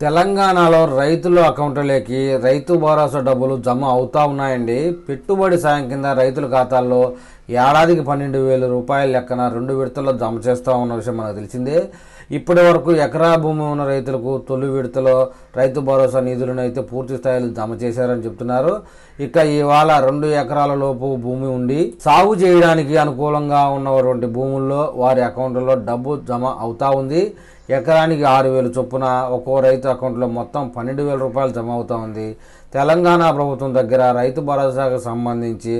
తెలంగాణలో రైతుల అకౌంట్లలోకి రైతు భరోసా డబ్బులు జమ అవుతా ఉన్నాయండి. పెట్టుబడి సాయం కింద రైతుల ఖాతాల్లో ఏడాదికి 12,000 రూపాయల లెక్కన 2 విడతల్లో జమ చేస్తా ఉన్న విషయం మనకు తెలిసిందే. ఇప్పటి వరకు ఎకరా భూమి ఉన్న రైతులకు తొలి విడతలో రైతు భరోసా నిధులను అయితే పూర్తి స్థాయిలో జమ చేశారని చెప్తున్నారు. ఇక ఇవాళ 2 ఎకరాల లోపు భూమి ఉండి సాగు చేయడానికి అనుకూలంగా ఉన్నటువంటి భూముల్లో వారి అకౌంట్లలో డబ్బు జమ అవుతా ఉంది. ఎకరానికి 6,000 చొప్పున ఒక్కో రైతు అకౌంట్లో మొత్తం 12,000 రూపాయలు జమ అవుతా ఉంది. తెలంగాణ ప్రభుత్వం దగ్గర రైతు భరోసాకు సంబంధించి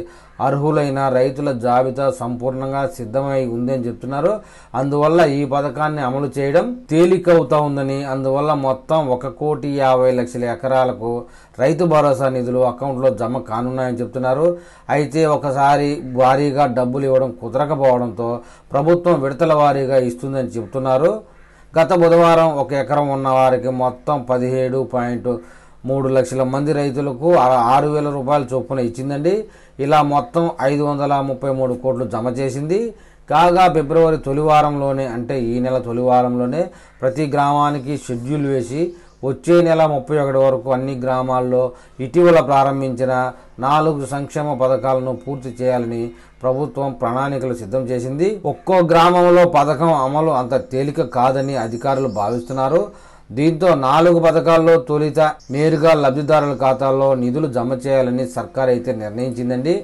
అర్హులైన రైతుల జాబితా సంపూర్ణంగా సిద్ధమై ఉందని చెప్తున్నారు. అందువల్ల ఈ పథకాన్ని అమలు చేయడం తేలికవుతా ఉందని, అందువల్ల మొత్తం 1,50,00,000 ఎకరాలకు రైతు భరోసా నిధులు అకౌంట్లో జమ కానున్నాయని చెప్తున్నారు. అయితే ఒకసారి భారీగా డబ్బులు ఇవ్వడం కుదరకపోవడంతో ప్రభుత్వం విడతల వారీగా ఇస్తుందని చెప్తున్నారు. గత బుధవారం 1 ఎకరం ఉన్న వారికి మొత్తం 17.3 లక్షల మంది రైతులకు 6,000 రూపాయల చొప్పున ఇచ్చిందండి. ఇలా మొత్తం 533 కోట్లు జమ చేసింది. కాగా ఫిబ్రవరి తొలి వారంలోనే, అంటే ఈ నెల తొలి వారంలోనే ప్రతి గ్రామానికి షెడ్యూల్ వేసి వచ్చే నెల 31 వరకు అన్ని గ్రామాల్లో ఇటీవల ప్రారంభించిన 4 సంక్షేమ పథకాలను పూర్తి చేయాలని ప్రభుత్వం ప్రణాళికలు సిద్ధం చేసింది. ఒక్కో గ్రామంలో పథకం అమలు అంత తేలిక కాదని అధికారులు భావిస్తున్నారు. దీంతో 4 పథకాల్లో తొలిత నేరుగా లబ్ధిదారుల ఖాతాల్లో నిధులు జమ చేయాలని సర్కార్ అయితే నిర్ణయించిందండి.